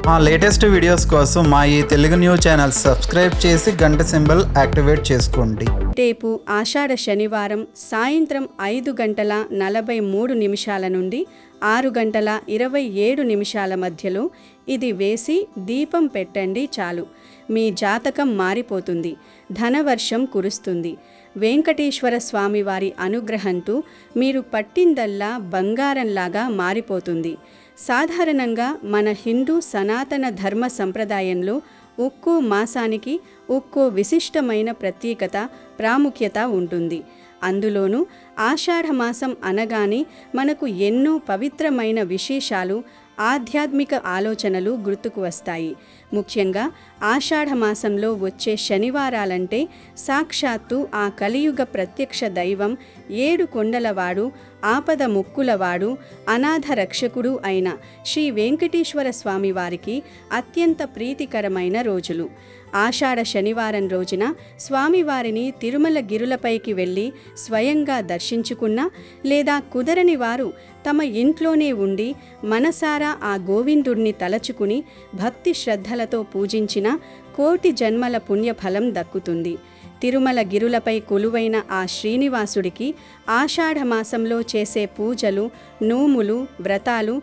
మా latest videos కోసం మా ఈ తెలుగు న్యూస్ ఛానల్ సబ్స్క్రైబ్ చేసి గంట సింబల్ యాక్టివేట్ చేసుకోండి. రేపు ఆషాఢ శనివారం సాయంత్రం 5:43 నుండి 6:27 మధ్యలో ఇది వేసి దీపం పెట్టండి చాలు. మీ జాతకం మారిపోతుంది, ధనవర్షం కురుస్తుంది. వెంకటేశ్వర స్వామివారి అనుగ్రహంతో మీరు పట్టిందల్లా బంగారంలాగా మారిపోతుంది. సాధారణంగా మన హిందూ సనాతన ధర్మ సంప్రదాయంలో ఒక్కో మాసానికి ఒక్కో విశిష్టమైన ప్రత్యేకత, ప్రాముఖ్యత ఉంటుంది. అందులోనూ ఆషాఢమాసం అనగానే మనకు ఎన్నో పవిత్రమైన విశేషాలు, ఆధ్యాత్మిక ఆలోచనలు గుర్తుకు వస్తాయి. ముఖ్యంగా ఆషాఢమాసంలో వచ్చే శనివారాలంటే సాక్షాత్తు ఆ కలియుగ ప్రత్యక్ష దైవం, 7 కొండలవాడు, ఆపద ముక్కులవాడు, అనాథ రక్షకుడు అయిన శ్రీ వెంకటేశ్వర స్వామివారికి అత్యంత ప్రీతికరమైన రోజులు. ఆషాఢ శనివారం రోజున స్వామివారిని తిరుమల గిరులపైకి వెళ్ళి స్వయంగా దర్శించుకున్నా, లేదా కుదరని వారు తమ ఇంట్లోనే ఉండి మనసారా ఆ గోవిందుడిని తలచుకుని భక్తి శ్రద్ధలతో పూజించిన కోటి జన్మల పుణ్యఫలం దక్కుతుంది. తిరుమల గిరులపై కొలువైన ఆ శ్రీనివాసుడికి ఆషాఢమాసంలో చేసే పూజలు, నోములు, వ్రతాలు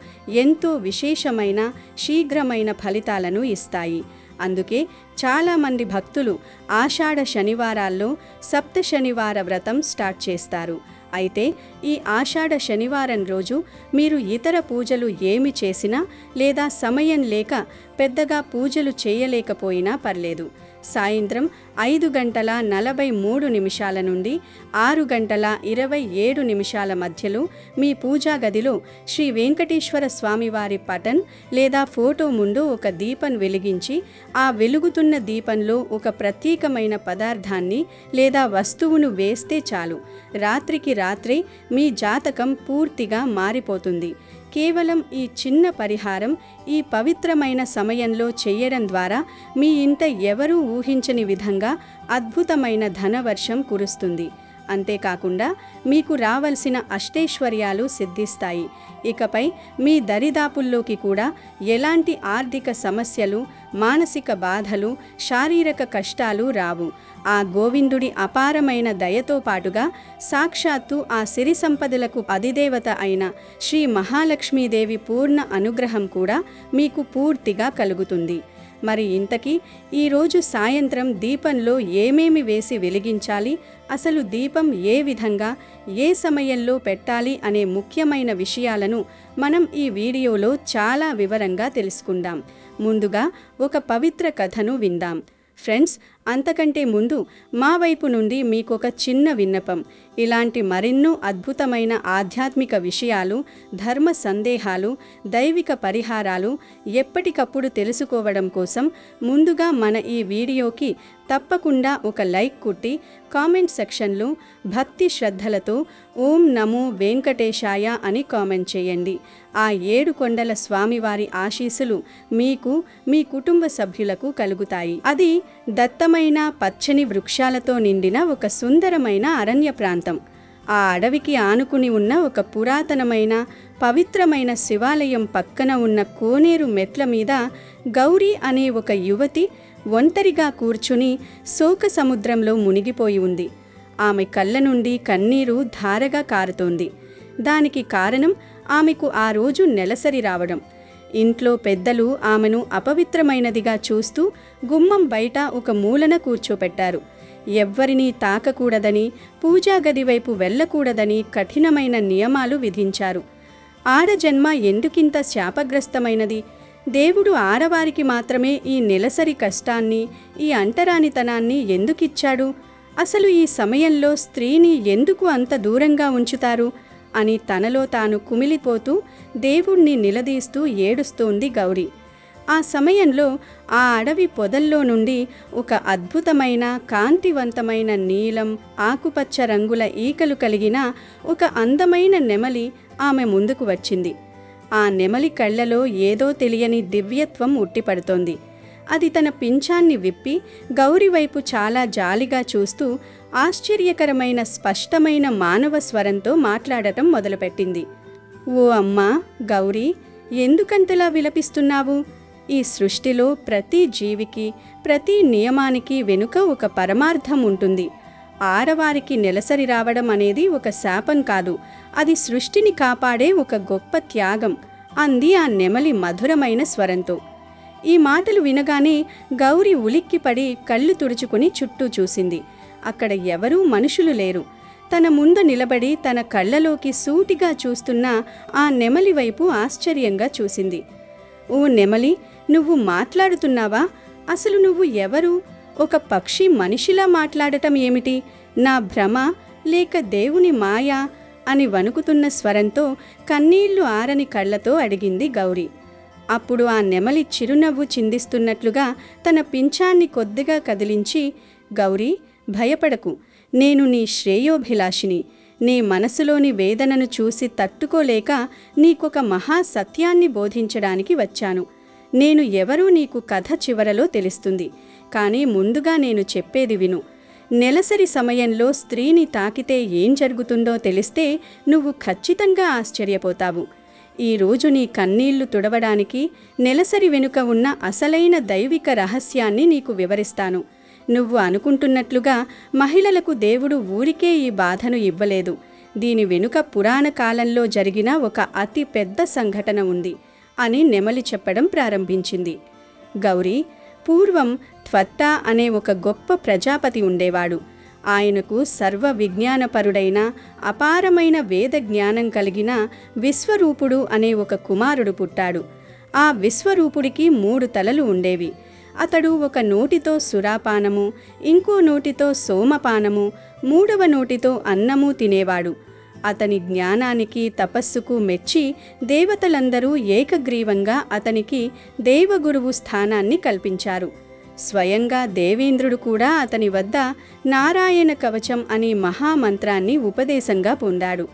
ఎంతో విశేషమైన, శీఘ్రమైన ఫలితాలను ఇస్తాయి. అందుకే చాలామంది భక్తులు ఆషాఢ శనివారాల్లో సప్త శనివార వ్రతం స్టార్ట్ చేస్తారు. అయితే ఈ ఆషాఢ శనివారం రోజు మీరు ఇతర పూజలు ఏమి చేసినా, లేదా సమయం లేక పెద్దగా పూజలు చేయలేకపోయినా పర్లేదు. సాయంత్రం 5:43 నుండి 6:27 మధ్యలో మీ పూజా గదిలో శ్రీ వెంకటేశ్వర స్వామివారి పటం లేదా ఫోటో ముందు ఒక దీపం వెలిగించి, ఆ వెలుగుతున్న దీపంలో ఒక ప్రత్యేకమైన పదార్థాన్ని లేదా వస్తువును వేస్తే చాలు. రాత్రికి రాత్రే మీ జాతకం పూర్తిగా మారిపోతుంది. కేవలం ఈ చిన్న పరిహారం ఈ పవిత్రమైన సమయంలో చేయడం ద్వారా మీ ఇంట ఎవరూ ఊహించని విధంగా అద్భుతమైన ధనవర్షం కురుస్తుంది. అంతేకాకుండా మీకు రావలసిన అష్టైశ్వర్యాలు సిద్ధిస్తాయి. ఇకపై మీ దరిదాపుల్లోకి కూడా ఎలాంటి ఆర్థిక సమస్యలు, మానసిక బాధలు, శారీరక కష్టాలు రావు. ఆ గోవిందుడి అపారమైన దయతో పాటుగా సాక్షాత్తు ఆ సిరి సంపదలకు అధిదేవత అయిన శ్రీ మహాలక్ష్మీదేవి పూర్ణ అనుగ్రహం కూడా మీకు పూర్తిగా కలుగుతుంది. మరి ఇంతకీ ఈరోజు సాయంత్రం దీపంలో ఏమేమి వేసి వెలిగించాలి, అసలు దీపం ఏ విధంగా, ఏ సమయంలో పెట్టాలి అనే ముఖ్యమైన విషయాలను మనం ఈ వీడియోలో చాలా వివరంగా తెలుసుకుందాం. ముందుగా ఒక పవిత్ర కథను విందాం. ఫ్రెండ్స్, అంతకంటే ముందు మా వైపు నుండి మీకొక చిన్న విన్నపం. ఇలాంటి మరెన్నో అద్భుతమైన ఆధ్యాత్మిక విషయాలు, ధర్మ సందేహాలు, దైవిక పరిహారాలు ఎప్పటికప్పుడు తెలుసుకోవడం కోసం ముందుగా మన ఈ వీడియోకి తప్పకుండా ఒక లైక్ కొట్టి కామెంట్ సెక్షన్లో భక్తి శ్రద్ధలతో ఓం నమో వెంకటేశాయ అని కామెంట్ చేయండి. ఆ 7 కొండల స్వామివారి ఆశీస్సులు మీకు, మీ కుటుంబ సభ్యులకు కలుగుతాయి. అది దత్తమైన పచ్చని వృక్షాలతో నిండిన ఒక సుందరమైన అరణ్య ప్రాంతం. ఆ అడవికి ఆనుకుని ఉన్న ఒక పురాతనమైన, పవిత్రమైన శివాలయం పక్కన ఉన్న కోనేరు మెట్ల మీద గౌరీ అనే ఒక యువతి ఒంటరిగా కూర్చుని శోక సముద్రంలో మునిగిపోయి ఉంది. ఆమె కళ్ళ నుండి కన్నీరు ధారగా కారుతోంది. దానికి కారణం ఆమెకు ఆ రోజు నెలసరి రావడం. ఇంట్లో పెద్దలు ఆమెను అపవిత్రమైనదిగా చూస్తూ గుమ్మం బయట ఒక మూలన కూర్చోపెట్టారు. ఎవ్వరినీ తాకకూడదని, పూజా గది వైపు వెళ్ళకూడదని కఠినమైన నియమాలు విధించారు. ఆడజన్మ ఎందుకింత శాపగ్రస్తమైనది? దేవుడు ఆడవారికి మాత్రమే ఈ నెలసరి కష్టాన్ని, ఈ అంటరానితనాన్ని ఎందుకిచ్చాడు? అసలు ఈ సమయంలో స్త్రీని ఎందుకు అంత దూరంగా ఉంచుతారు అని తనలో తాను కుమిలిపోతూ దేవుణ్ణి నిలదీస్తూ ఏడుస్తోంది గౌరీ. ఆ సమయంలో ఆ అడవి పొదల్లో నుండి ఒక అద్భుతమైన, కాంతివంతమైన నీలం, ఆకుపచ్చ రంగుల ఈకలు కలిగిన ఒక అందమైన నెమలి ఆమె ముందుకు వచ్చింది. ఆ నెమలి కళ్ళలో ఏదో తెలియని దివ్యత్వం ఉట్టిపడుతోంది. అది తన పింఛాన్ని విప్పి గౌరీ వైపు చాలా జాలిగా చూస్తూ ఆశ్చర్యకరమైన, స్పష్టమైన మానవ స్వరంతో మాట్లాడటం మొదలుపెట్టింది. ఓ అమ్మా గౌరీ, ఎందుకంతలా విలపిస్తున్నావు? ఈ సృష్టిలో ప్రతి జీవికి, ప్రతి నియమానికి వెనుక ఒక పరమార్థం ఉంటుంది. ఆడవారికి నెలసరి రావడం అనేది ఒక శాపం కాదు, అది సృష్టిని కాపాడే ఒక గొప్ప త్యాగం అంది ఆ నెమలి మధురమైన స్వరంతో. ఈ మాటలు వినగానే గౌరి ఉలిక్కిపడి కళ్ళు తుడుచుకుని చుట్టూ చూసింది. అక్కడ ఎవరూ మనుషులు లేరు. తన ముందు నిలబడి తన కళ్ళలోకి సూటిగా చూస్తున్న ఆ నెమలి వైపు ఆశ్చర్యంగా చూసింది. ఓ నెమలి, నువ్వు మాట్లాడుతున్నావా? అసలు నువ్వు ఎవరు? ఒక పక్షి మనిషిలా మాట్లాడటం ఏమిటి? నా భ్రమ లేక దేవుని మాయా అని వణుకుతున్న స్వరంతో కన్నీళ్లు ఆరని కళ్ళతో అడిగింది గౌరి. అప్పుడు ఆ నెమలి చిరునవ్వు చిందిస్తున్నట్లుగా తన పింఛాన్ని కొద్దిగా కదిలించి, గౌరీ, భయపడకు, నేను నీ శ్రేయోభిలాషిని. నీ మనసులోని వేదనను చూసి తట్టుకోలేక నీకొక మహా సత్యాన్ని బోధించడానికి వచ్చాను. నేను ఎవరూ నీకు కథ చివరలో తెలుస్తుంది. కానీ ముందుగా నేను చెప్పేది విను. నెలసరి సమయంలో స్త్రీని తాకితే ఏం జరుగుతుందో తెలిస్తే నువ్వు ఖచ్చితంగా ఆశ్చర్యపోతావు. ఈరోజు నీ కన్నీళ్లు తుడవడానికి నెలసరి వెనుక ఉన్న అసలైన దైవిక రహస్యాన్ని నీకు వివరిస్తాను. నువ్వు అనుకుంటున్నట్లుగా మహిళలకు దేవుడు ఊరికే ఈ బాధను ఇవ్వలేదు. దీని వెనుక పురాణ కాలంలో జరిగిన ఒక అతి పెద్ద సంఘటన ఉంది అని నెమలి చెప్పడం ప్రారంభించింది. గౌరీ, పూర్వం త్వత్త అనే ఒక గొప్ప ప్రజాపతి ఉండేవాడు. ఆయనకు సర్వ విజ్ఞానపరుడైన అపారమైన వేద జ్ఞానం కలిగిన విశ్వరూపుడు అనే ఒక కుమారుడు పుట్టాడు. ఆ విశ్వరూపుడికి 3 తలలు ఉండేవి. అతడు ఒక నోటితో సురాపానము, ఇంకో నోటితో సోమపానము, 3వ నోటితో అన్నము తినేవాడు. అతని జ్ఞానానికి, తపస్సుకు మెచ్చి దేవతలందరూ ఏకగ్రీవంగా అతనికి దేవగురువు స్థానాన్ని కల్పించారు. స్వయంగా దేవేంద్రుడు కూడా అతని వద్ద నారాయణ కవచం అనే మహామంత్రాన్ని ఉపదేశంగా పొందాడు.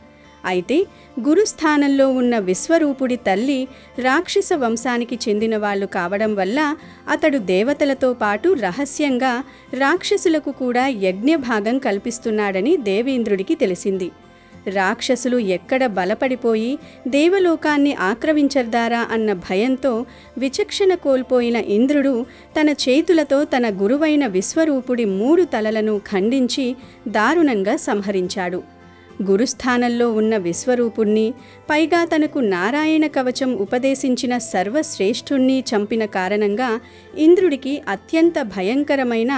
అయితే గురుస్థానంలో ఉన్న విశ్వరూపుడి తల్లి రాక్షస వంశానికి చెందిన వాళ్ళు కావడం వల్ల అతడు దేవతలతో పాటు రహస్యంగా రాక్షసులకు కూడా యజ్ఞభాగం కల్పిస్తున్నాడని దేవేంద్రుడికి తెలిసింది. రాక్షసులు ఎక్కడ బలపడిపోయి దేవలోకాన్ని ఆక్రమించర్దారా అన్న భయంతో విచక్షణ కోల్పోయిన ఇంద్రుడు తన చేతులతో తన గురువైన విశ్వరూపుడి 3 తలలను ఖండించి దారుణంగా సంహరించాడు. గురుస్థానంలో ఉన్న విశ్వరూపుణ్ణి, పైగా తనకు నారాయణ కవచం ఉపదేశించిన సర్వశ్రేష్ఠుణ్ణి చంపిన కారణంగా ఇంద్రుడికి అత్యంత భయంకరమైన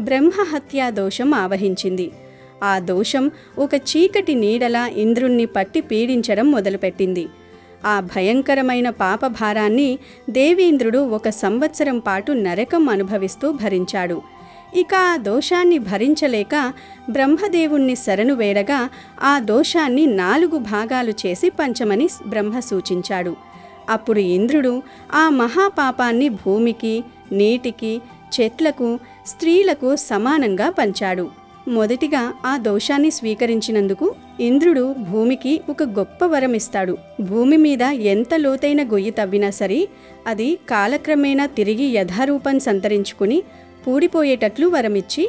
బ్రహ్మహత్యా దోషం ఆవహించింది. ఆ దోషం ఒక చీకటి నీడలా ఇంద్రుణ్ణి పట్టి పీడించడం మొదలుపెట్టింది. ఆ భయంకరమైన పాపభారాన్ని దేవేంద్రుడు 1 సంవత్సరం పాటు నరకం అనుభవిస్తూ భరించాడు. ఇక ఆ దోషాన్ని భరించలేక బ్రహ్మదేవుణ్ణి శరణు వేడగా ఆ దోషాన్ని 4 భాగాలు చేసి పంచమని బ్రహ్మ సూచించాడు. అప్పుడు ఇంద్రుడు ఆ మహాపాపాన్ని భూమికి, నీటికి, చెట్లకు, స్త్రీలకు సమానంగా పంచాడు. మొదటిగా ఆ దోషాన్ని స్వీకరించినందుకు ఇంద్రుడు భూమికి ఒక గొప్ప వరం ఇస్తాడు. భూమి మీద ఎంత లోతైన గొయ్యి తవ్వినా సరే అది కాలక్రమేణా తిరిగి యథారూపం సంతరించుకుని పూడిపోయేటట్లు వరమిచ్చి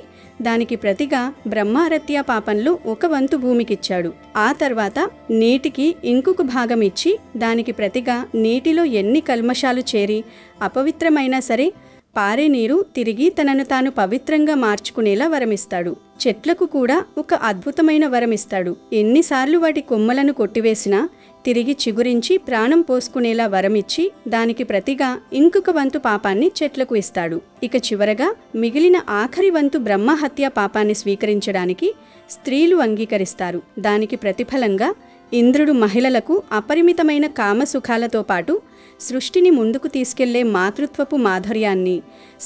దానికి ప్రతిగా బ్రహ్మహత్య పాపంలో 1 వంతు భూమికిచ్చాడు. ఆ తర్వాత నీటికి ఇంకొక భాగం ఇచ్చి దానికి ప్రతిగా నీటిలో ఎన్ని కల్మషాలు చేరి అపవిత్రమైనా సరే పారే నీరు తిరిగి తనను తాను పవిత్రంగా మార్చుకునేలా వరమిస్తాడు. చెట్లకు కూడా ఒక అద్భుతమైన వరమిస్తాడు. ఎన్నిసార్లు వాటి కొమ్మలను కొట్టివేసినా తిరిగి చిగురించి ప్రాణం పోసుకునేలా వరమిచ్చి దానికి ప్రతిగా ఇంకొక వంతు పాపాన్ని చెట్లకు ఇస్తాడు. ఇక చివరగా మిగిలిన ఆఖరి వంతు బ్రహ్మహత్య పాపాన్ని స్వీకరించడానికి స్త్రీలు అంగీకరిస్తారు. దానికి ప్రతిఫలంగా ఇంద్రుడు మహిళలకు అపరిమితమైన కామసుఖాలతో పాటు సృష్టిని ముందుకు తీసుకెళ్లే మాతృత్వపు మాధుర్యాన్ని,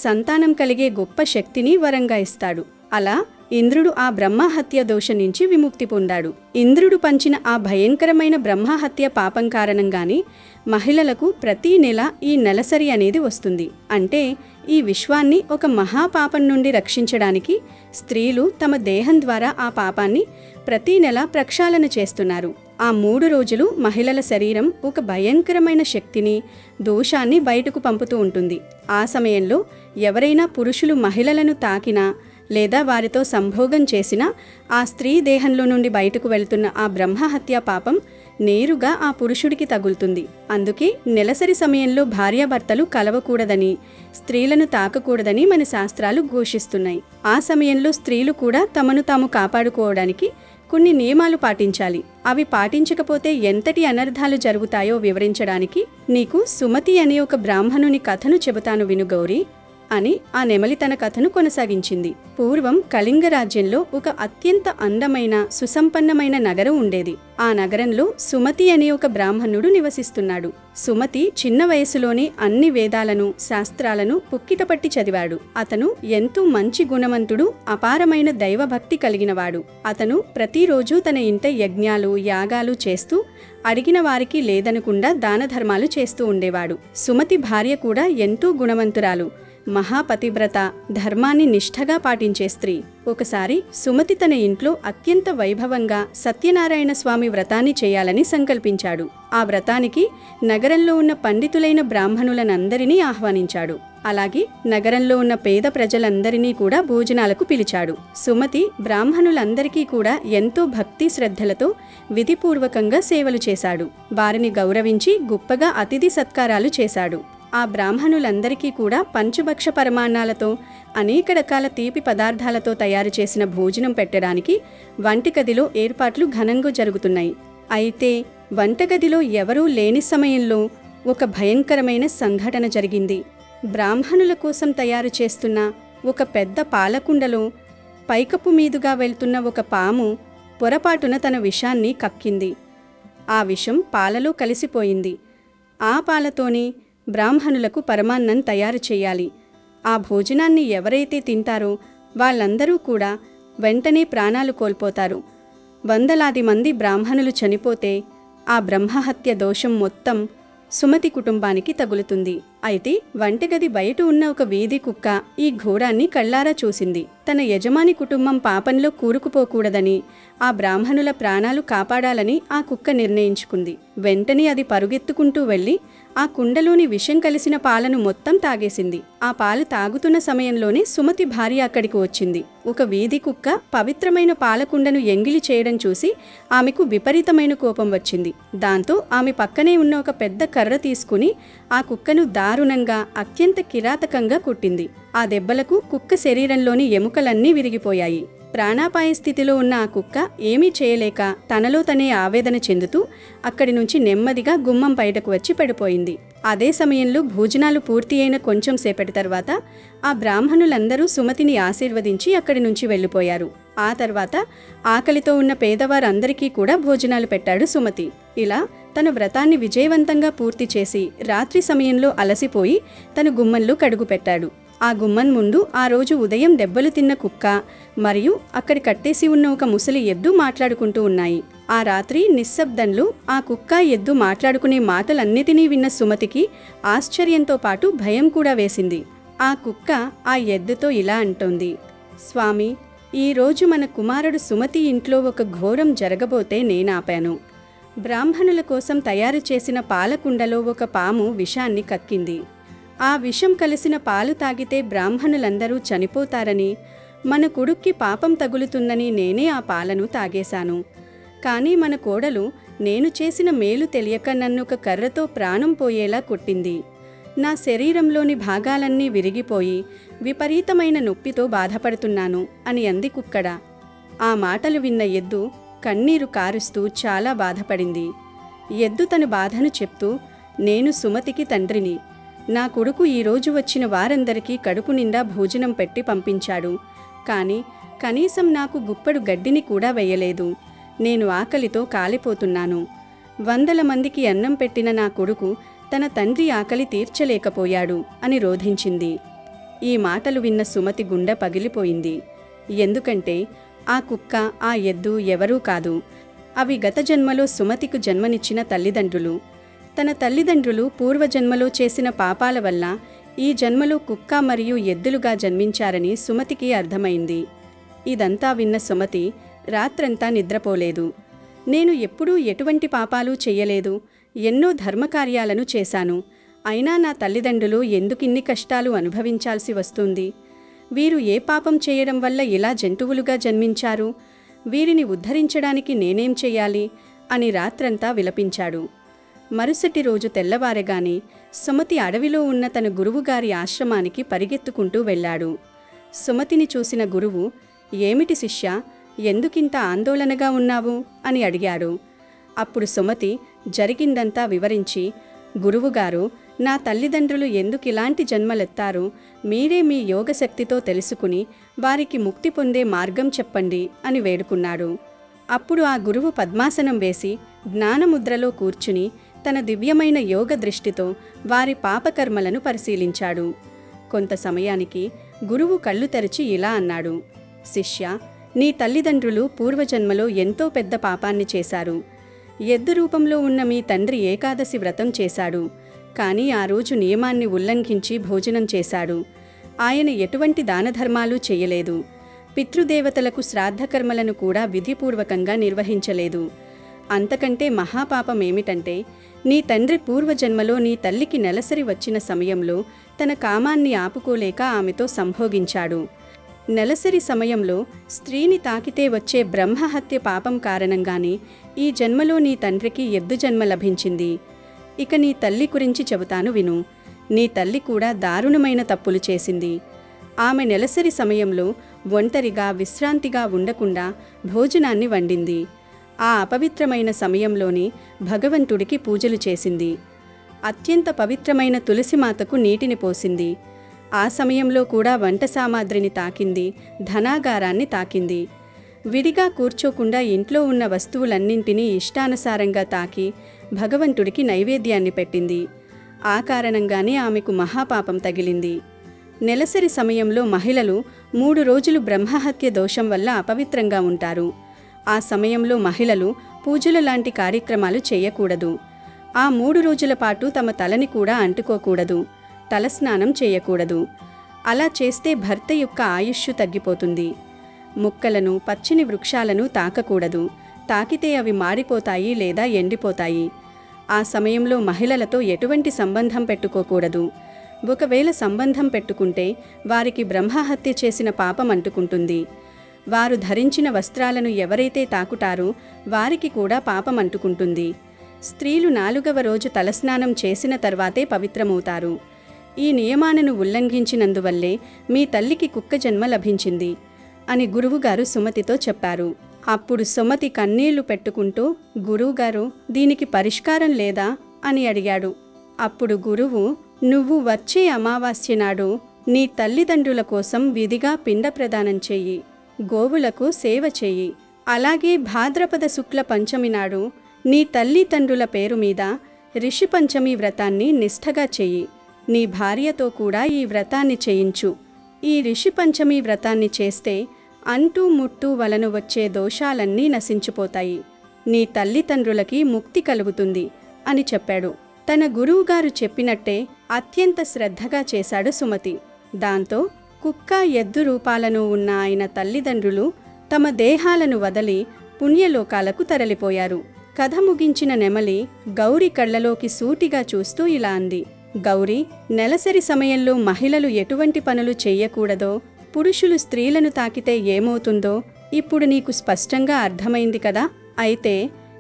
సంతానం కలిగే గొప్ప శక్తిని వరంగా ఇస్తాడు. అలా ఇంద్రుడు ఆ బ్రహ్మహత్య దోషం నుంచి విముక్తి పొందాడు. ఇంద్రుడు పంచిన ఆ భయంకరమైన బ్రహ్మహత్య పాపం కారణంగానే మహిళలకు ప్రతీ నెల ఈ నెలసరి అనేది వస్తుంది. అంటే ఈ విశ్వాన్ని ఒక మహాపాపం నుండి రక్షించడానికి స్త్రీలు తమ దేహం ద్వారా ఆ పాపాన్ని ప్రతీ నెల ప్రక్షాళన చేస్తున్నారు. ఆ 3 రోజులు మహిళల శరీరం ఒక భయంకరమైన శక్తిని, దోషాన్ని బయటకు పంపుతూ ఉంటుంది. ఆ సమయంలో ఎవరైనా పురుషులు మహిళలను తాకినా లేదా వారితో సంభోగం చేసినా ఆ స్త్రీ దేహంలో నుండి బయటకు వెళ్తున్న ఆ బ్రహ్మహత్య పాపం నేరుగా ఆ పురుషుడికి తగులుతుంది. అందుకే నెలసరి సమయంలో భార్యాభర్తలు కలవకూడదని, స్త్రీలను తాకకూడదని మన శాస్త్రాలు ఘోషిస్తున్నాయి. ఆ సమయంలో స్త్రీలు కూడా తమను తాము కాపాడుకోవడానికి కొన్ని నియమాలు పాటించాలి. అవి పాటించకపోతే ఎంతటి అనర్థాలు జరుగుతాయో వివరించడానికి నీకు సుమతి అనే ఒక బ్రాహ్మణుని కథను చెబుతాను విను గౌరీ అని ఆ నెమలి తన కథను కొనసాగించింది. పూర్వం కళింగ రాజ్యంలో ఒక అత్యంత అందమైన సుసంపన్నమైన నగరం ఉండేది. ఆ నగరంలో సుమతి అనే ఒక బ్రాహ్మణుడు నివసిస్తున్నాడు. సుమతి చిన్న వయసులోనే అన్ని వేదాలను, శాస్త్రాలను పుక్కిటపట్టి చదివాడు. అతను ఎంతో మంచి గుణవంతుడు, అపారమైన దైవభక్తి కలిగినవాడు. అతను ప్రతిరోజు తన ఇంట యజ్ఞాలు, యాగాలు చేస్తూ అడిగిన వారికి లేదనకుండా దాన ధర్మాలు చేస్తూ ఉండేవాడు. సుమతి భార్య కూడా ఎంతో గుణవంతురాలు, మహాపతివ్రత, ధర్మాన్ని నిష్ఠగా పాటించే స్త్రీ. ఒకసారి సుమతి తన ఇంట్లో అత్యంత వైభవంగా సత్యనారాయణ స్వామి వ్రతాన్ని చేయాలని సంకల్పించాడు. ఆ వ్రతానికి నగరంలో ఉన్న పండితులైన బ్రాహ్మణులనందరినీ ఆహ్వానించాడు. అలాగే నగరంలో ఉన్న పేద ప్రజలందరినీ కూడా భోజనాలకు పిలిచాడు. సుమతి బ్రాహ్మణులందరికీ కూడా ఎంతో భక్తి శ్రద్ధలతో విధిపూర్వకంగా సేవలు చేశాడు. వారిని గౌరవించి గొప్పగా అతిథి సత్కారాలు చేశాడు. ఆ బ్రాహ్మణులందరికీ కూడా పంచభక్ష పరమాన్నాలతో, అనేక రకాల తీపి పదార్థాలతో తయారు చేసిన భోజనం పెట్టడానికి వంటగదిలో ఏర్పాట్లు ఘనంగా జరుగుతున్నాయి. అయితే వంటగదిలో ఎవరూ లేని సమయంలో ఒక భయంకరమైన సంఘటన జరిగింది. బ్రాహ్మణుల కోసం తయారు చేస్తున్న ఒక పెద్ద పాలకుండలో పైకప్పు మీదుగా వెళ్తున్న ఒక పాము పొరపాటున తన విషాన్ని కక్కింది. ఆ విషం పాలలో కలిసిపోయింది. ఆ పాలతోని బ్రాహ్మణులకు పరమాన్నం తయారు చేయాలి. ఆ భోజనాన్ని ఎవరైతే తింటారో వాళ్ళందరూ కూడా వెంటనే ప్రాణాలు కోల్పోతారు. వందలాది మంది బ్రాహ్మణులు చనిపోతే ఆ బ్రహ్మహత్య దోషం మొత్తం సుమతి కుటుంబానికి తగులుతుంది. అయితే వంటగది బయట ఉన్న ఒక వీధి కుక్క ఈ ఘోరాన్ని కళ్ళారా చూసింది. తన యజమాని కుటుంబం పాపంలో కూరుకుపోకూడదని, ఆ బ్రాహ్మణుల ప్రాణాలు కాపాడాలని ఆ కుక్క నిర్ణయించుకుంది. వెంటనే అది పరుగెత్తుకుంటూ వెళ్ళి ఆ కుండలోని విషం కలిసిన పాలను మొత్తం తాగేసింది. ఆ పాలు తాగుతున్న సమయంలోనే సుమతి భార్య అక్కడికి వచ్చింది. ఒక వీధి కుక్క పవిత్రమైన పాలకుండను ఎంగిలి చేయడం చూసి ఆమెకు విపరీతమైన కోపం వచ్చింది. దాంతో ఆమె పక్కనే ఉన్న ఒక పెద్ద కర్ర తీసుకుని ఆ కుక్కను దారుణంగా, అత్యంత కిరాతకంగా కొట్టింది. ఆ దెబ్బలకు కుక్క శరీరంలోని ఎముకలన్నీ విరిగిపోయాయి. ప్రాణాపాయ స్థితిలో ఉన్న ఆ కుక్క ఏమీ చేయలేక తనలో తనే ఆవేదన చెందుతూ అక్కడి నుంచి నెమ్మదిగా గుమ్మం బయటకు వచ్చి పడిపోయింది. అదే సమయంలో భోజనాలు పూర్తి అయిన కొంచెం సేపటి తర్వాత ఆ బ్రాహ్మణులందరూ సుమతిని ఆశీర్వదించి అక్కడి నుంచి వెళ్ళిపోయారు. ఆ తర్వాత ఆకలితో ఉన్న పేదవారందరికీ కూడా భోజనాలు పెట్టాడు సుమతి. ఇలా తన వ్రతాన్ని విజయవంతంగా పూర్తి చేసి రాత్రి సమయంలో అలసిపోయి తన గుమ్మంలో కడుగు పెట్టాడు. ఆ గుమ్మం ముందు ఆ రోజు ఉదయం దెబ్బలు తిన్న కుక్క మరియు అక్కడి కట్టేసి ఉన్న ఒక ముసలి ఎద్దు మాట్లాడుకుంటూ ఉన్నాయి. ఆ రాత్రి నిశ్శబ్దంలో ఆ కుక్క, ఎద్దు మాట్లాడుకునే మాటలన్నిటినీ విన్న సుమతికి ఆశ్చర్యంతో పాటు భయం కూడా వేసింది. ఆ కుక్క ఆ ఎద్దుతో ఇలా అంటోంది, స్వామి, ఈరోజు మన కుమారుడు సుమతి ఇంట్లో ఒక ఘోరం జరగబోతే నేనాపాను. బ్రాహ్మణుల కోసం తయారు చేసిన పాలకుండలో ఒక పాము విషాన్ని కక్కింది. ఆ విషం కలిసిన పాలు తాగితే బ్రాహ్మణులందరూ చనిపోతారని, మన కొడుక్కి పాపం తగులుతుందని నేనే ఆ పాలను తాగేశాను. కానీ మన కోడలు నేను చేసిన మేలు తెలియక నన్ను ఒక కర్రతో ప్రాణం పోయేలా కొట్టింది. నా శరీరంలోని భాగాలన్నీ విరిగిపోయి విపరీతమైన నొప్పితో బాధపడుతున్నాను అని అంది కుక్కడ. ఆ మాటలు విన్న ఎద్దు కన్నీరు కారుస్తూ చాలా బాధపడింది. ఎద్దు తన బాధను చెప్తూ, నేను సుమతికి తండ్రిని. నా కొడుకు ఈరోజు వచ్చిన వారందరికీ కడుపు నిండా భోజనం పెట్టి పంపించాడు. కానీ కనీసం నాకు గుప్పెడు గడ్డిని కూడా వేయలేదు. నేను ఆకలితో కాలిపోతున్నాను. 100 మందికి అన్నం పెట్టిన నా కొడుకు తన తండ్రి ఆకలి తీర్చలేకపోయాడు అని రోధించింది. ఈ మాటలు విన్న సుమతి గుండె పగిలిపోయింది. ఎందుకంటే ఆ కుక్క, ఆ ఎద్దు ఎవరూ కాదు. అవి గత జన్మలో సుమతికి జన్మనిచ్చిన తల్లిదండ్రులు. తన తల్లిదండ్రులు పూర్వజన్మలో చేసిన పాపాల వల్ల ఈ జన్మలో కుక్క మరియు ఎద్దులుగా జన్మించారని సుమతికి అర్థమైంది. ఇదంతా విన్న సుమతి రాత్రంతా నిద్రపోలేదు. నేను ఎప్పుడూ ఎటువంటి పాపాలు చెయ్యలేదు, ఎన్నో ధర్మకార్యాలను చేశాను. అయినా నా తల్లిదండ్రులు ఎందుకిన్ని కష్టాలు అనుభవించాల్సి వస్తుంది? వీరు ఏ పాపం చేయడం వల్ల ఇలా జంతువులుగా జన్మించారు? వీరిని ఉద్ధరించడానికి నేనేం చెయ్యాలి అని రాత్రంతా విలపించాడు. మరుసటి రోజు తెల్లవారగానే సుమతి అడవిలో ఉన్న తన గురువుగారి ఆశ్రమానికి పరిగెత్తుకుంటూ వెళ్ళాడు. సుమతిని చూసిన గురువు, ఏమిటి శిష్యా, ఎందుకింత ఆందోళనగా ఉన్నావు అని అడిగాడు. అప్పుడు సుమతి జరిగిందంతా వివరించి, గురువుగారు, నా తల్లిదండ్రులు ఎందుకిలాంటి జన్మలెత్తారో మీరే మీ యోగశక్తితో తెలుసుకుని వారికి ముక్తి పొందే మార్గం చెప్పండి అని వేడుకున్నాడు. అప్పుడు ఆ గురువు పద్మాసనం వేసి జ్ఞానముద్రలో కూర్చుని తన దివ్యమైన యోగ దృష్టితో వారి పాపకర్మలను పరిశీలించాడు. కొంత సమయానికి గురువు కళ్ళు తెరిచి ఇలా అన్నాడు, శిష్యా, నీ తల్లిదండ్రులు పూర్వజన్మలో ఎంతో పెద్ద పాపాన్ని చేశారు. ఎద్దు రూపంలో ఉన్న మీ తండ్రి ఏకాదశి వ్రతం చేశాడు. కానీ ఆ రోజు నియమాన్ని ఉల్లంఘించి భోజనం చేశాడు. ఆయన ఎటువంటి దానధర్మాలు చేయలేదు. పితృదేవతలకు శ్రాద్ధకర్మలను కూడా విధిపూర్వకంగా నిర్వహించలేదు. అంతకంటే మహాపాపం ఏమిటంటే, నీ తండ్రి పూర్వజన్మలో నీ తల్లికి నెలసరి వచ్చిన సమయంలో తన కామాన్ని ఆపుకోలేక ఆమెతో సంభోగించాడు. నెలసరి సమయంలో స్త్రీని తాకితే వచ్చే బ్రహ్మహత్య పాపం కారణంగానే ఈ జన్మలో నీ తండ్రికి ఎద్దు జన్మ లభించింది. ఇక నీ తల్లి గురించి చెబుతాను విను. నీ తల్లి కూడా దారుణమైన తప్పులు చేసింది. ఆమె నెలసరి సమయంలో ఒంటరిగా విశ్రాంతిగా ఉండకుండా భోజనాన్ని వండింది. ఆ అపవిత్రమైన సమయంలోనే భగవంతుడికి పూజలు చేసింది. అత్యంత పవిత్రమైన తులసిమాతకు నీటిని పోసింది. ఆ సమయంలో కూడా వంట సామాగ్రిని తాకింది, ధనాగారాన్ని తాకింది. విడిగా కూర్చోకుండా ఇంట్లో ఉన్న వస్తువులన్నింటినీ ఇష్టానుసారంగా తాకి భగవంతుడికి నైవేద్యాన్ని పెట్టింది. ఆ కారణంగానే ఆమెకు మహాపాపం తగిలింది. నెలసరి సమయంలో మహిళలు 3 రోజులు బ్రహ్మహత్య దోషం వల్ల అపవిత్రంగా ఉంటారు. ఆ సమయంలో మహిళలు పూజలు లాంటి కార్యక్రమాలు చేయకూడదు. ఆ 3 రోజుల పాటు తమ తలని కూడా అంటుకోకూడదు. తలస్నానం చేయకూడదు. అలా చేస్తే భర్త యొక్క ఆయుష్షు తగ్గిపోతుంది. ముక్కలను, పచ్చని వృక్షాలను తాకకూడదు. తాకితే అవి మాడిపోతాయి లేదా ఎండిపోతాయి. ఆ సమయంలో మహిళలతో ఎటువంటి సంబంధం పెట్టుకోకూడదు. ఒకవేళ సంబంధం పెట్టుకుంటే వారికి బ్రహ్మహత్య చేసిన పాపం అంటుకుంటుంది. వారు ధరించిన వస్త్రాలను ఎవరైతే తాకుతారో వారికి కూడా పాపం అంటుకుంటుంది. స్త్రీలు 4వ రోజు తలస్నానం చేసిన తర్వాతే పవిత్రమవుతారు. ఈ నియమాలను ఉల్లంఘించినందువల్లే మీ తల్లికి కుక్క జన్మ లభించింది అని గురువుగారు సుమతితో చెప్పారు. అప్పుడు సుమతి కన్నీళ్లు పెట్టుకుంటూ, గురువుగారు, దీనికి పరిష్కారం లేదా అని అడిగాడు. అప్పుడు గురువు, నువ్వు వచ్చే అమావాస్య నాడు నీ తల్లిదండ్రుల కోసం విధిగా పిండ ప్రదానం చెయ్యి, గోవులకు సేవ చెయ్యి. అలాగే భాద్రపద శుక్ల పంచమి నాడు నీ తల్లిదండ్రుల పేరు మీద రిషి పంచమి వ్రతాన్ని నిష్ఠగా చెయ్యి. నీ భార్యతో కూడా ఈ వ్రతాన్ని చేయించు. ఈ రిషి పంచమి వ్రతాన్ని చేస్తే అంటూ ముట్టు వలన వచ్చే దోషాలన్నీ నశించిపోతాయి. నీ తల్లిదండ్రులకి ముక్తి కలుగుతుంది అని చెప్పాడు. తన గురువుగారు చెప్పినట్టే అత్యంత శ్రద్ధగా చేశాడు సుమతి. దాంతో కుక్క, ఎద్దు రూపాలను ఉన్న ఆయన తల్లిదండ్రులు తమ దేహాలను వదిలి పుణ్యలోకాలకు తరలిపోయారు. కథ ముగించిన నెమలి గౌరి కళ్ళలోకి సూటిగా చూస్తూ ఇలా అంది, గౌరీ, నెలసరి సమయంలో మహిళలు ఎటువంటి పనులు చెయ్యకూడదో, పురుషులు స్త్రీలను తాకితే ఏమవుతుందో ఇప్పుడు నీకు స్పష్టంగా అర్థమైంది కదా. అయితే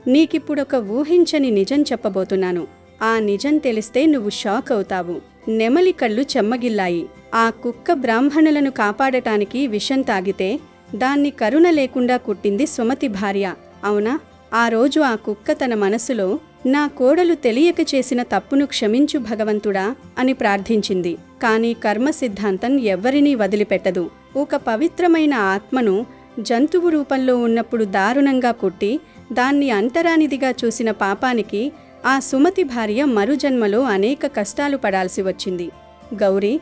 నీకిప్పుడొక ఊహించని నిజం చెప్పబోతున్నాను. ఆ నిజం తెలిస్తే నువ్వు షాక్ అవుతావు. నెమలి కళ్ళు చెమ్మగిల్లాయి. ఆ కుక్క బ్రాహ్మణులను కాపాడటానికి విషం తాగితే దాన్ని కరుణ లేకుండా కుట్టింది సుమతి భార్య, అవునా? ఆ రోజు ఆ కుక్క తన మనసులో, నా కోడలు తెలియక చేసిన తప్పును క్షమించు భగవంతుడా అని ప్రార్థించింది. కానీ కర్మ సిద్ధాంతం ఎవ్వరినీ వదిలిపెట్టదు. ఒక పవిత్రమైన ఆత్మను జంతువు రూపంలో ఉన్నప్పుడు దారుణంగా కొట్టి దాన్ని అంటరానిదిగా చూసిన పాపానికి ఆ సుమతి భార్య మరుజన్మలో అనేక కష్టాలు పడాల్సి వచ్చింది. గౌరీ,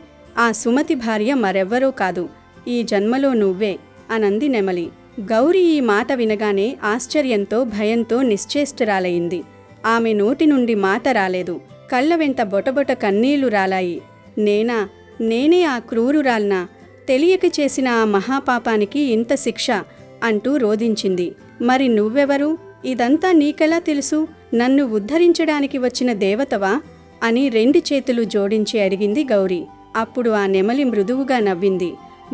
ఆ సుమతి భార్య మరెవ్వరో కాదు, ఈ జన్మలో నువ్వే అనంది నెమలి. గౌరీ ఈ మాట వినగానే ఆశ్చర్యంతో, భయంతో నిశ్చేష్టురాలయింది. ఆమె నోటి నుండి మాట రాలేదు. కళ్ళ వెంట బొటబొట కన్నీళ్లు రాలాయి. నేనే ఆ క్రూరురాల్నా? తెలియక చేసిన ఆ మహాపాపానికి ఇంత శిక్ష అంటూ రోధించింది. మరి నువ్వెవరు? ఇదంతా నీకెలా తెలుసు? నన్ను ఉద్ధరించడానికి వచ్చిన దేవతవా అని 2 చేతులు జోడించి అడిగింది గౌరీ. అప్పుడు ఆ నెమలి మృదువుగా నవ్వింది.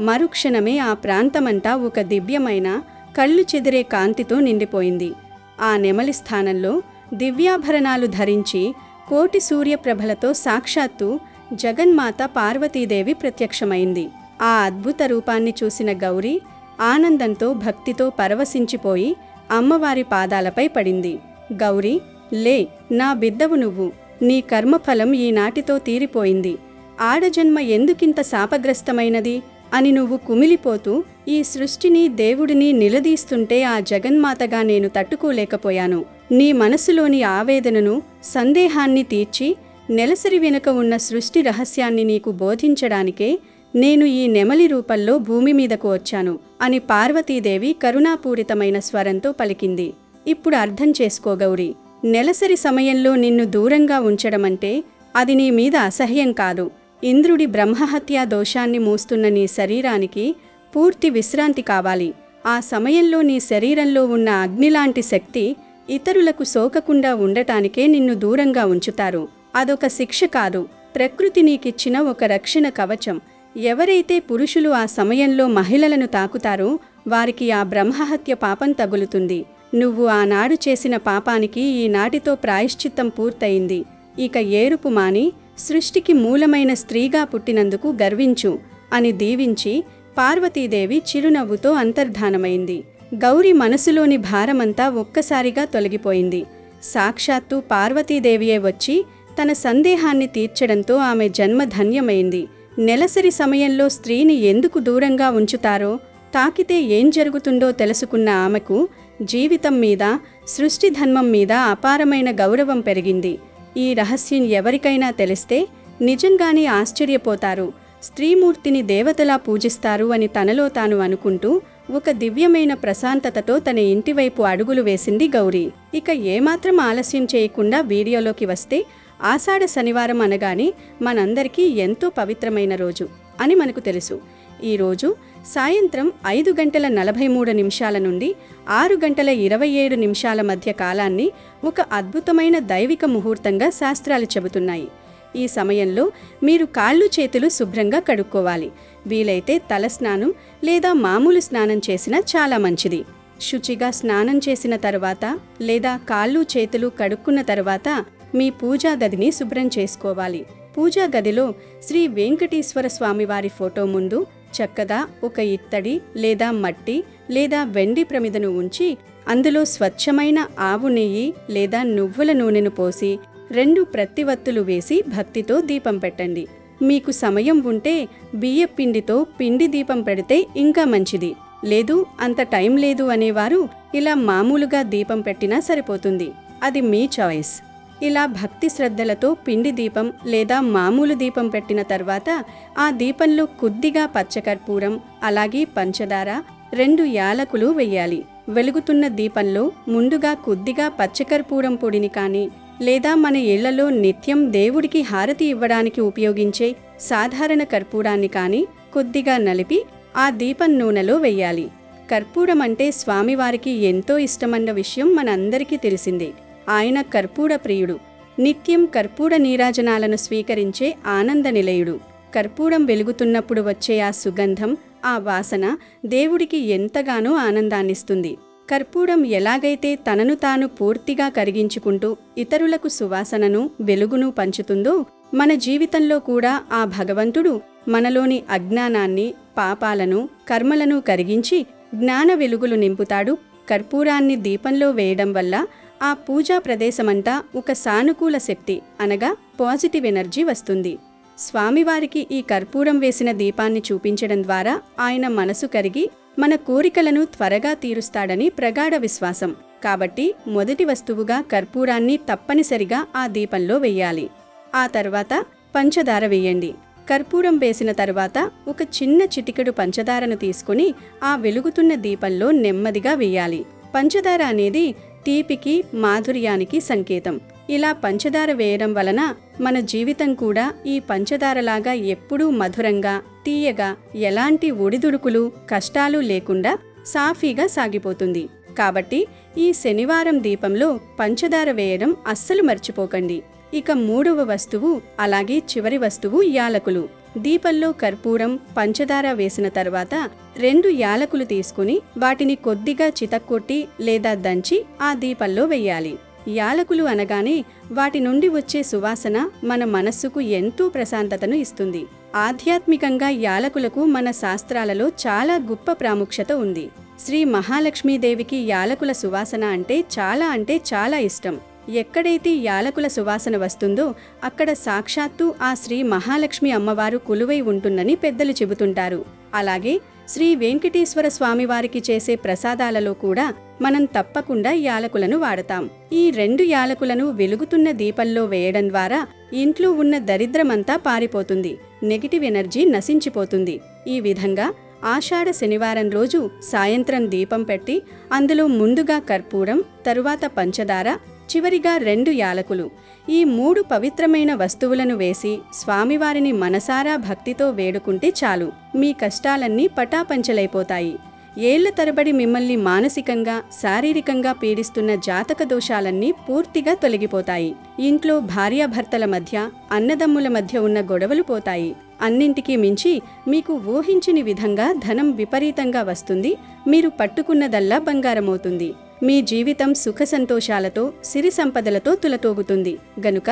మరుక్షణమే ఆ ప్రాంతమంతా ఒక దివ్యమైన, కళ్ళు చెదిరే కాంతితో నిండిపోయింది. ఆ నెమలి స్థానంలో దివ్యాభరణాలు ధరించి కోటి సూర్యప్రభలతో సాక్షాత్తు జగన్మాత పార్వతీదేవి ప్రత్యక్షమైంది. ఆ అద్భుత రూపాన్ని చూసిన గౌరి ఆనందంతో భక్తితో పరవశించిపోయి అమ్మవారి పాదాలపై పడింది. గౌరీ, లే, నా బిడ్డవు నువ్వు. నీ కర్మఫలం ఈనాటితో తీరిపోయింది. ఆడజన్మ ఎందుకింత శాపగ్రస్తమైనది అని నువ్వు కుమిలిపోతూ ఈ సృష్టిని దేవుడిని నిలదీస్తుంటే ఆ జగన్మాతగా నేను తట్టుకోలేకపోయాను. నీ మనసులోని ఆవేదనను, సందేహాన్ని తీర్చి నెలసరి వెనుక ఉన్న సృష్టి రహస్యాన్ని నీకు బోధించడానికే నేను ఈ నెమలి రూపంలో భూమి మీదకు వచ్చాను అని పార్వతీదేవి కరుణాపూరితమైన స్వరంతో పలికింది. ఇప్పుడు అర్థం చేసుకో గౌరీ, నెలసరి సమయంలో నిన్ను దూరంగా ఉంచడమంటే అది నీ మీద అసహ్యం కాదు. ఇంద్రుడి బ్రహ్మహత్యా దోషాన్ని మోస్తున్న నీ శరీరానికి పూర్తి విశ్రాంతి కావాలి. ఆ సమయంలో నీ శరీరంలో ఉన్న అగ్నిలాంటి శక్తి ఇతరులకు సోకకుండా ఉండటానికే నిన్ను దూరంగా ఉంచుతారు. అదొక శిక్ష కాదు, ప్రకృతి నీకిచ్చిన ఒక రక్షణ కవచం. ఎవరైతే పురుషులు ఆ సమయంలో మహిళలను తాకుతారో వారికి ఆ బ్రహ్మహత్య పాపం తగులుతుంది. నువ్వు ఆనాడు చేసిన పాపానికి ఈనాటితో ప్రాయశ్చిత్తం పూర్తయింది. ఇక ఏరుపు మాని సృష్టికి మూలమైన స్త్రీగా పుట్టినందుకు గర్వించు అని దీవించి పార్వతీదేవి చిరునవ్వుతో అంతర్ధానమైంది. గౌరి మనసులోని భారమంతా ఒక్కసారిగా తొలగిపోయింది. సాక్షాత్తు పార్వతీదేవియే వచ్చి తన సందేహాన్ని తీర్చడంతో ఆమె జన్మ ధన్యమైంది. నెలసరి సమయంలో స్త్రీని ఎందుకు దూరంగా ఉంచుతారో, తాకితే ఏం జరుగుతుందో తెలుసుకున్న ఆమెకు జీవితం మీద, సృష్టి ధర్మం మీద అపారమైన గౌరవం పెరిగింది. ఈ రహస్యం ఎవరికైనా తెలిస్తే నిజంగానే ఆశ్చర్యపోతారు. స్త్రీమూర్తిని దేవతలా పూజిస్తారు అని తనలో తాను అనుకుంటూ ఒక దివ్యమైన ప్రశాంతతతో తన ఇంటివైపు అడుగులు వేసింది గౌరీ. ఇక ఏమాత్రం ఆలస్యం చేయకుండా వీడియోలోకి వస్తే, ఆషాఢ శనివారం అనగానే మనందరికీ ఎంతో పవిత్రమైన రోజు అని మనకు తెలుసు. ఈరోజు సాయంత్రం 5:43 నుండి 6:27 మధ్య కాలాన్ని ఒక అద్భుతమైన దైవిక ముహూర్తంగా శాస్త్రాలు చెబుతున్నాయి. ఈ సమయంలో మీరు కాళ్ళు చేతులు శుభ్రంగా కడుక్కోవాలి. వీలైతే తల స్నానం లేదా మామూలు స్నానం చేసినా చాలా మంచిది. శుచిగా స్నానం చేసిన తర్వాత లేదా కాళ్ళు చేతులు కడుక్కున్న తర్వాత మీ పూజా గదిని శుభ్రం చేసుకోవాలి. పూజా గదిలో శ్రీ వెంకటేశ్వర స్వామివారి ఫోటో ముందు చక్కగా ఒక ఇత్తడి లేదా మట్టి లేదా వెండి ప్రమిదను ఉంచి అందులో స్వచ్ఛమైన ఆవు నెయ్యి లేదా నువ్వుల నూనెను పోసి 2 ప్రత్తివత్తులు వేసి భక్తితో దీపం పెట్టండి. మీకు సమయం ఉంటే బియ్యపిండితో పిండి దీపం పెడితే ఇంకా మంచిది. లేదు, అంత టైం లేదు అనేవారు ఇలా మామూలుగా దీపం పెట్టినా సరిపోతుంది. అది మీ చాయిస్. ఇలా భక్తి శ్రద్ధలతో పిండి దీపం లేదా మామూలు దీపం పెట్టిన తర్వాత ఆ దీపంలో కొద్దిగా పచ్చకర్పూరం, అలాగే పంచదార, 2 యాలకులు వెయ్యాలి. వెలుగుతున్న దీపంలో ముందుగా కొద్దిగా పచ్చకర్పూరం పొడిని కానీ లేదా మన ఇళ్లలో నిత్యం దేవుడికి హారతి ఇవ్వడానికి ఉపయోగించే సాధారణ కర్పూరాన్ని కానీ కొద్దిగా నలిపి ఆ దీపం నూనెలో వెయ్యాలి. కర్పూరం అంటే స్వామివారికి ఎంతో ఇష్టమన్న విషయం మనందరికీ తెలిసిందే. ఆయన కర్పూర ప్రియుడు. నిత్యం కర్పూర నీరాజనాలను స్వీకరించే ఆనంద నిలయుడు. కర్పూరం వెలుగుతున్నప్పుడు వచ్చే ఆ సుగంధం, ఆ వాసన దేవుడికి ఎంతగానో ఆనందాన్నిస్తుంది. కర్పూరం ఎలాగైతే తనను తాను పూర్తిగా కరిగించుకుంటూ ఇతరులకు సువాసనను, వెలుగును పంచుతుందో, మన జీవితంలో కూడా ఆ భగవంతుడు మనలోని అజ్ఞానాన్ని, పాపాలను, కర్మలను కరిగించి జ్ఞాన వెలుగులు నింపుతాడు. కర్పూరాన్ని దీపంలో వేయడం వల్ల ఆ పూజా ప్రదేశమంతా ఒక సానుకూల శక్తి అనగా పాజిటివ్ ఎనర్జీ వస్తుంది. స్వామివారికి ఈ కర్పూరం వేసిన దీపాన్ని చూపించడం ద్వారా ఆయన మనసు కరిగి మన కోరికలను త్వరగా తీరుస్తాడని ప్రగాఢ విశ్వాసం. కాబట్టి మొదటి వస్తువుగా కర్పూరాన్ని తప్పనిసరిగా ఆ దీపంలో వెయ్యాలి. ఆ తర్వాత పంచదార వేయండి. కర్పూరం వేసిన తర్వాత ఒక చిన్న చిటికెడు పంచదారను తీసుకుని ఆ వెలుగుతున్న దీపంలో నెమ్మదిగా వేయాలి. పంచదార అనేది తీపికి, మాధుర్యానికి సంకేతం. ఇలా పంచదార వేయడం వలన మన జీవితం కూడా ఈ పంచదారలాగా ఎప్పుడూ మధురంగా, తీయగా, ఎలాంటి ఒడిదుడుకులు, కష్టాలు లేకుండా సాఫీగా సాగిపోతుంది. కాబట్టి ఈ శనివారం దీపంలో పంచదార వేయడం అస్సలు మర్చిపోకండి. ఇక 3వ వస్తువు, అలాగే చివరి వస్తువు యాలకులు. దీపంలో కర్పూరం, పంచదార వేసిన తర్వాత 2 యాలకులు తీసుకుని వాటిని కొద్దిగా చితక్కొట్టి లేదా దంచి ఆ దీపంలో వెయ్యాలి. యాలకులు అనగానే వాటి నుండి వచ్చే సువాసన మన మనస్సుకు ఎంతో ప్రశాంతతను ఇస్తుంది. ఆధ్యాత్మికంగా యాలకులకు మన శాస్త్రాలలో చాలా గొప్ప ప్రాముఖ్యత ఉంది. శ్రీ మహాలక్ష్మీదేవికి యాలకుల సువాసన అంటే చాలా ఇష్టం. ఎక్కడైతే యాలకుల సువాసన వస్తుందో అక్కడ సాక్షాత్తు ఆ శ్రీ మహాలక్ష్మి అమ్మవారు కొలువై ఉంటుందని పెద్దలు చెబుతుంటారు. అలాగే శ్రీ వెంకటేశ్వర స్వామివారికి చేసే ప్రసాదాలలో కూడా మనం తప్పకుండా యాలకులను వాడతాం. ఈ 2 యాలకులను వెలుగుతున్న దీపంలో వేయడం ద్వారా ఇంట్లో ఉన్న దరిద్రమంతా పారిపోతుంది, నెగిటివ్ ఎనర్జీ నశించిపోతుంది. ఈ విధంగా ఆషాఢ శనివారం రోజు సాయంత్రం దీపం పెట్టి అందులో ముందుగా కర్పూరం, తరువాత పంచదార, చివరిగా 2 యాలకులు, ఈ 3 పవిత్రమైన వస్తువులను వేసి స్వామివారిని మనసారా భక్తితో వేడుకుంటే చాలు, మీ కష్టాలన్నీ పటాపంచలైపోతాయి. ఏళ్ల తరబడి మిమ్మల్ని మానసికంగా, శారీరకంగా పీడిస్తున్న జాతక దోషాలన్నీ పూర్తిగా తొలగిపోతాయి. ఇంట్లో భార్యాభర్తల మధ్య, అన్నదమ్ముల మధ్య ఉన్న గొడవలు పోతాయి. అన్నింటికీ మించి మీకు ఊహించని విధంగా ధనం విపరీతంగా వస్తుంది. మీరు పట్టుకున్నదల్లా బంగారమవుతుంది. మీ జీవితం సుఖ సంతోషాలతో, సిరి సంపదలతో తులతూగుతుంది. గనుక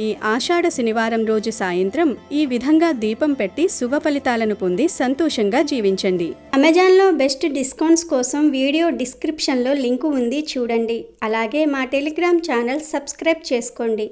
ఈ ఆషాఢ శనివారం రోజు సాయంత్రం ఈ విధంగా దీపం పెట్టి శుభ ఫలితాలను పొంది సంతోషంగా జీవించండి. అమెజాన్లో బెస్ట్ డిస్కౌంట్స్ కోసం వీడియో డిస్క్రిప్షన్లో లింకు ఉంది, చూడండి. అలాగే మా టెలిగ్రామ్ ఛానల్ సబ్స్క్రైబ్ చేసుకోండి.